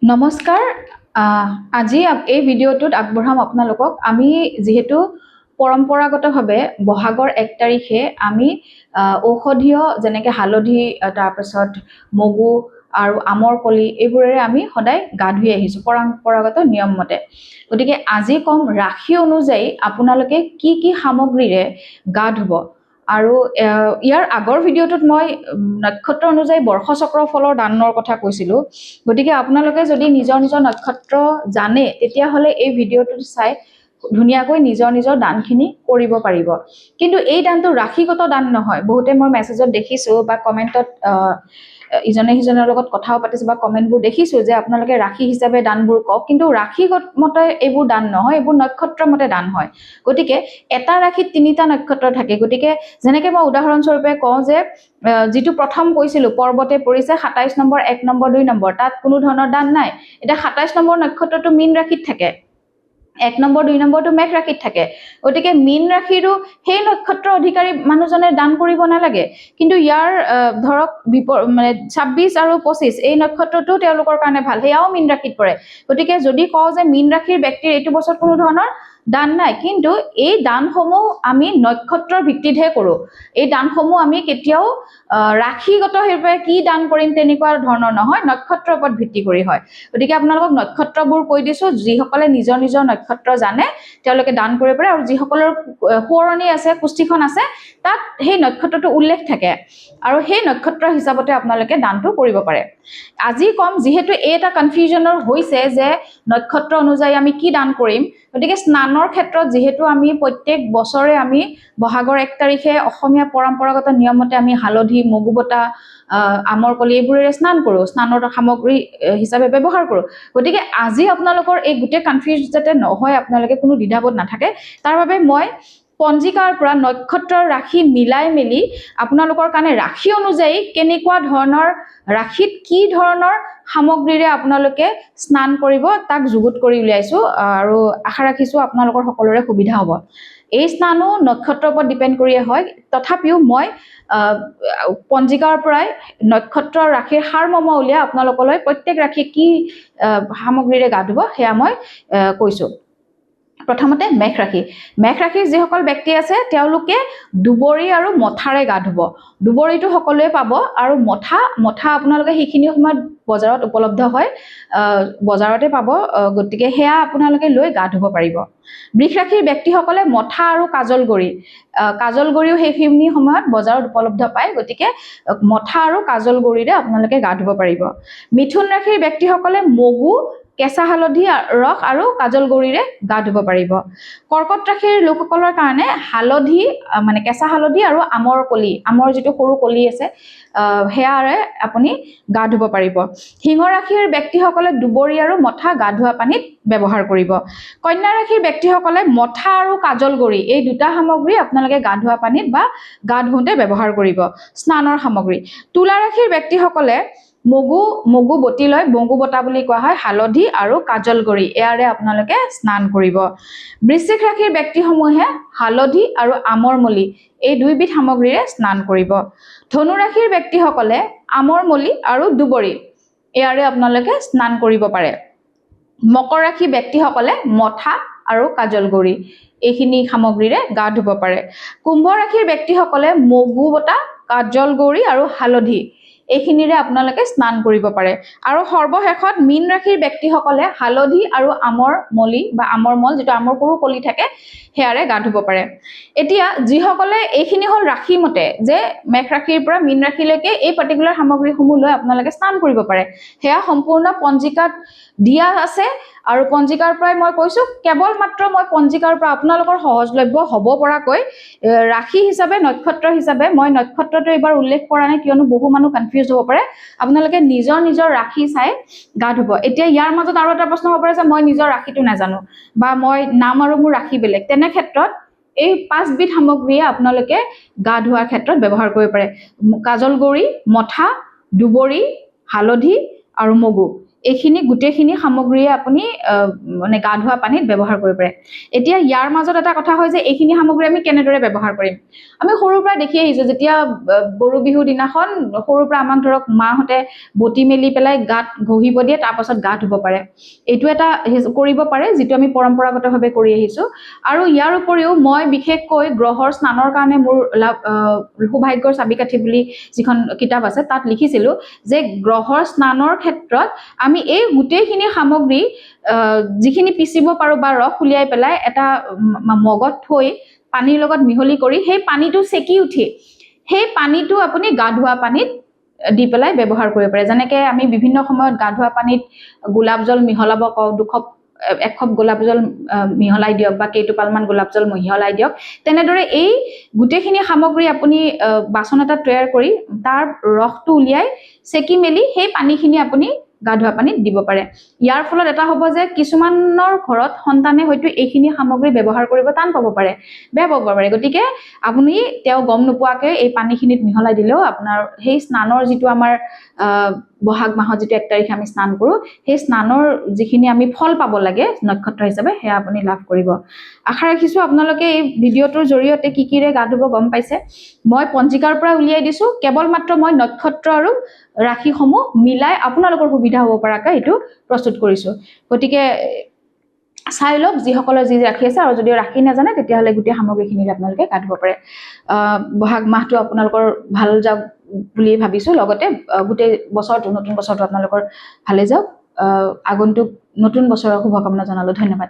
নমস্কাৰ আজি এই ভিডিঅ'টোত আগবঢ়াম আপোনালোকক আমি যেহেতু পৰম্পৰাগতভাৱে বহাগৰ 1 তাৰিখে আমি ঔষধীয় যেনেকৈ হালধি তাৰপিছত মগু আৰু আমৰ কলি এইবোৰেৰে আমি সদায় গা ধুই আহিছোঁ পৰম্পৰাগত নিয়ম মতে গতিকে আজি কম ৰাশি অনুযায়ী আপোনালোকে কি কি সামগ্ৰীৰে গা ধুব আৰু ইয়াৰ আগৰ ভিডিঅ'টোত মই নক্ষত্ৰ অনুযায়ী বৰ্ষচক্ৰ ফলৰ দানৰ কথা কৈছিলোঁ গতিকে আপোনালোকে যদি নিজৰ নিজৰ নক্ষত্ৰ জানে তেতিয়াহ'লে এই ভিডিঅ'টো চাই ধুনীয়াকৈ নিজৰ নিজৰ দানখিনি কৰিব পাৰিব কিন্তু এই দানটো ৰাশিগত দান নহয় বহুতে মই মেছেজত দেখিছোঁ বা কমেণ্টত ইজনে সিজনৰ লগত কথাও পাতিছো বা কমেণ্টবোৰ দেখিছোঁ যে আপোনালোকে ৰাশি হিচাপে দানবোৰ কওক কিন্তু ৰাশিগত মতে এইবোৰ দান নহয় এইবোৰ নক্ষত্ৰ মতে দান হয় গতিকে এটা ৰাশিত তিনিটা নক্ষত্ৰ থাকে গতিকে যেনেকৈ মই উদাহৰণস্বৰূপে কওঁ যে যেটো প্ৰথম কৈছিলোঁ পৰ্বতে পৰিছে 27 নম্বৰ 1 নম্বৰ 2 নম্বৰ তাত কোনো ধৰণৰ দান নাই এটা 27 নম্বৰ নক্ষত্ৰটো মীন ৰাশিত থাকে 1 নম্বৰ 2 নম্বৰটো মেঘ ৰাশিত থাকে গতিকে মীন ৰাশিৰো সেই নক্ষত্ৰ অধিকাৰী মানুহজনে দান কৰিব নালাগে কিন্তু ইয়াৰ ধৰক মানে 26 আৰু 25 এই নক্ষত্ৰটো তেওঁলোকৰ কাৰণে ভাল হেয়াও মীন ৰাশিত পৰে গতিকে যদি কওঁ যে মীন ৰাশিৰ ব্যক্তিৰ এইটো বছৰত কোনো ধৰণৰ দান নাই কিন্তু এই দানসমূহ আমি নক্ষত্ৰৰ ভিত্তিতহে কৰো এই দানসমূহ আমি কেতিয়াও ৰাশিগতভাৱে কি দান কৰিম তেনেকুৱা ধৰণৰ নহয় নক্ষত্ৰৰ ওপৰত ভিত্তি কৰি হয় গতিকে আপোনালোকক নক্ষত্ৰবোৰ কৈ দিছো যিসকলে নিজৰ নিজৰ নক্ষত্ৰ জানে তেওঁলোকে দান কৰিব পাৰে আৰু যিসকলৰ সোঁৱৰণী আছে কুষ্ঠিখন আছে তাত সেই নক্ষত্ৰটো উল্লেখ থাকে আৰু সেই নক্ষত্ৰ হিচাপতে আপোনালোকে দানটো কৰিব পাৰে আজি কম যেহেতু এটা কনফিউজনৰ হৈছে যে নক্ষত্ৰ অনুযায়ী আমি কি দান কৰিম গতিকে স্নানৰ ক্ষেত্ৰত যেহেতু আমি প্ৰত্যেক বছৰে আমি বহাগৰ 1 তাৰিখে অসমীয়া পৰম্পৰাগত নিয়মতে আমি হালধি মগু বটা আমৰ কলি এইবোৰেৰে স্নান কৰোঁ স্নানৰ সামগ্ৰী হিচাপে ব্যৱহাৰ কৰোঁ গতিকে আজি আপোনালোকৰ এই গোটেই কনফিউজ যাতে নহয় আপোনালোকে কোনো দ্বিধাবোধ নাথাকে তাৰ বাবে মই পঞ্জিকাৰ পৰা নক্ষত্ৰৰ ৰাশি মিলাই মেলি আপোনালোকৰ কাৰণে ৰাশি অনুযায়ী কেনেকুৱা ধৰণৰ ৰাশিত কি ধৰণৰ সামগ্ৰীৰে আপোনালোকে স্নান কৰিব তাক যুগুত কৰি উলিয়াইছো আৰু আশা ৰাখিছো আপোনালোকৰ সকলোৰে সুবিধা হ'ব এই স্নানো নক্ষত্ৰৰ ওপৰত ডিপেন্ড কৰিয়ে হয় তথাপিও মই পঞ্জিকাৰ পৰাই নক্ষত্ৰৰ ৰাশিৰ সাৰমৰ্ম উলিয়াই আপোনালোকলৈ প্ৰত্যেক ৰাশি কি সামগ্ৰীৰে গা ধুব সেয়া মই কৈছো প্ৰথমতে মেঘ ৰাশিৰ যিসকল ব্যক্তি আছে তেওঁলোকে দুবৰি আৰু মথাৰে গা ধুব দুবৰিটো সকলোৱে পাব আৰু মথা আপোনালোকে সেইখিনি সময়ত বজাৰত উপলব্ধ হয় বজাৰতে পাব গতিকে হেয়া আপোনালোকে লৈ গা ধুব পাৰিব বৃষ ৰাশিৰ ব্যক্তিসকলে মথা আৰু কাজলগৰিও সেইখিনি সময়ত বজাৰত উপলব্ধ পায় গতিকে মথা আৰু কাজলগৰিৰে আপোনালোকে গা ধুব পাৰিব মিথুন ৰাশিৰ ব্যক্তিসকলে মগু কেঁচা হালধি ৰস আৰু কাজলগৰিৰে গা ধুব পাৰিব কৰ্কট ৰাশিৰ লোকসকলৰ কাৰণে হালধি মানে কেঁচা হালধি আৰু আমৰ কলি আমৰ যেটো সৰু কলি আছে হেয়াৰে আপুনি গা ধুব পাৰিব সিংহ ৰাশিৰ ব্যক্তিসকলে দুবৰি আৰু মথা গা ধোৱা পানীত ব্যৱহাৰ কৰিব কন্যা ৰাশিৰ ব্যক্তিসকলে মথা আৰু কাজলগৰি এই দুটা সামগ্ৰী আপোনালোকে গা ধোৱা পানীত বা গা ধুওঁতে ব্যৱহাৰ কৰিব স্নানৰ সামগ্ৰী তুলা ৰাশিৰ ব্যক্তিসকলে মগু বটি লৈ মগু বটা বুলি কোৱা হয় হালধি আৰু কাজলগৰি এয়াৰে আপোনালোকে স্নান কৰিব বৃশ্চিক ৰাশিৰ ব্যক্তিসমূহে হালধি আৰু আমৰ মলি এই দুইবিধ সামগ্ৰীৰে স্নান কৰিব ধনু ৰাশিৰ ব্যক্তিসকলে আমৰ মলি আৰু দুবৰি এয়াৰে আপোনালোকে স্নান কৰিব পাৰে মকৰ ৰাশিৰ ব্যক্তিসকলে মথা আৰু কাজলগৰি এইখিনি সামগ্ৰীৰে গা ধুব পাৰে কুম্ভ ৰাশিৰ ব্যক্তিসকলে মগু বটা কাজলগৰি আৰু হালধি এইখিনিৰে আপোনালোকে স্নান কৰিব পাৰে আৰু সৰ্বশেষত মীন ৰাশিৰ ব্যক্তিসকলে হালধি আৰু আমৰ মলি বা আমৰ মল যেটো আমৰ সৰু কলি থাকে হেয়াৰে গা ধুব পাৰে এতিয়া যিসকলে এইখিনি হল ৰাশি মতে যে মেঘ ৰাশিৰ পৰা মীন ৰাশিলৈকে এই পাৰ্টিকুলাৰ সামগ্ৰীসমূহ লৈ আপোনালোকে স্নান কৰিব পাৰে হেয়া সম্পূৰ্ণ পঞ্জিকাত দিয়া আছে আৰু পঞ্জিকাৰ পৰাই মই কৈছো কেৱল মাত্ৰ মই পঞ্জিকাৰ পৰা আপোনালোকৰ সহজলভ্য হ'ব পৰাকৈ ৰাশি হিচাপে নক্ষত্ৰ হিচাপে মই নক্ষত্ৰটো এবাৰ উল্লেখ কৰা নাই কিয়নো বহু মানুহ কনফিউজ হ'ব পাৰে আপোনালোকে নিজৰ ৰাশি চাই গা ধুব এতিয়া ইয়াৰ মাজত আৰু এটা প্ৰশ্ন হ'ব পাৰে যে মই নিজৰ ৰাশিটো নাজানো বা মই নাম আৰু মোৰ ৰাশি বেলেগ তেনে ক্ষেত্ৰত এই 5 বিধ সামগ্ৰীয়ে আপোনালোকে গা ধোৱাৰ ক্ষেত্ৰত ব্যৱহাৰ কৰিব পাৰে কাজলগৰি মথা দুবৰি হালধি আৰু মগু এইখিনি গোটেইখিনি সামগ্ৰীয়ে আপুনি মানে গা ধোৱা পানীত ব্যৱহাৰ কৰিব পাৰে এতিয়া ইয়াৰ মাজত এটা কথা হয় যে এইখিনি সামগ্ৰী আমি কেনেদৰে ব্যৱহাৰ কৰিম আমি সৰুৰ পৰা দেখি আহিছো যেতিয়া গৰু বিহু দিনাখন সৰুৰ পৰা আমাক ধৰক মাহঁতে বটি মেলি পেলাই গাত ঘঁহিব দিয়ে তাৰ পাছত গা ধুব পাৰে এইটো এটা কৰিব পাৰে যিটো আমি পৰম্পৰাগতভাৱে কৰি আহিছো আৰু ইয়াৰ উপৰিও মই বিশেষকৈ গ্ৰহৰ স্নানৰ কাৰণে মোৰ সৌভাগ্যৰ চাবিকাঠি বুলি যিখন কিতাপ আছে তাত লিখিছিলো যে গ্ৰহৰ স্নানৰ ক্ষেত্ৰত আমি এই গোটেইখিনি সামগ্ৰী যিখিনি পিচিব পাৰো বা ৰস উলিয়াই পেলাই এটা মগত থৈ পানীৰ লগত মিহলি কৰি সেই পানীটো চেকি উঠি সেই পানীটো আপুনি গা ধোৱা পানীত দি পেলাই ব্যৱহাৰ কৰিব পাৰে যেনেকৈ আমি বিভিন্ন সময়ত গা ধোৱা পানীত গোলাপ জল মিহলাব কওঁ এক খপ গোলাপ জল মিহলাই দিয়ক বা কেইটোপালমান গোলাপ জল মিহলাই দিয়ক তেনেদৰে এই গোটেইখিনি সামগ্ৰী আপুনি বাচন এটা তৈয়াৰ কৰি তাৰ ৰসটো উলিয়াই চেকি মেলি সেই পানীখিনি আপুনি গা ধোৱা পানীত দিব পাৰে ইয়াৰ ফলত এটা হ'ব যে কিছুমানৰ ঘৰত সন্তানে হয়তো এইখিনি সামগ্ৰী ব্যৱহাৰ কৰিব টান পাব পাৰে বেয়া পাব পাৰে গতিকে আপুনি তেওঁ গম নোপোৱাকৈ এই পানীখিনিত মিহলাই দিলেও আপোনাৰ সেই স্নানৰ যিটো আমাৰ বহাগ মাহত যিটো 1 তাৰিখে আমি স্নান কৰোঁ সেই স্নানৰ যিখিনি আমি ফল পাব লাগে নক্ষত্ৰ হিচাপে সেয়া আপুনি লাভ কৰিব আশা ৰাখিছোঁ আপোনালোকে এই ভিডিঅ'টোৰ জৰিয়তে কি কিৰে গা ধুব গম পাইছে মই পঞ্জিকাৰ পৰা উলিয়াই দিছোঁ কেৱল মাত্ৰ মই নক্ষত্ৰ আৰু ৰাশিসমূহ মিলাই আপোনালোকৰ সুবিধা হ'ব পৰাকৈ এইটো প্ৰস্তুত কৰিছোঁ গতিকে চাই লওক যিসকলৰ যি ৰাখি আছে আৰু যদি ৰাখি নাজানে তেতিয়াহ'লে গোটেই সামগ্ৰীখিনিৰে আপোনালোকে গা ধুব পাৰে বহাগ মাহটো আপোনালোকৰ ভাল যাওক বুলি ভাবিছোঁ লগতে গোটেই বছৰটো নতুন বছৰটো আপোনালোকৰ ভালে যাওক আগন্তুক নতুন বছৰৰ শুভকামনা জনালোঁ ধন্যবাদ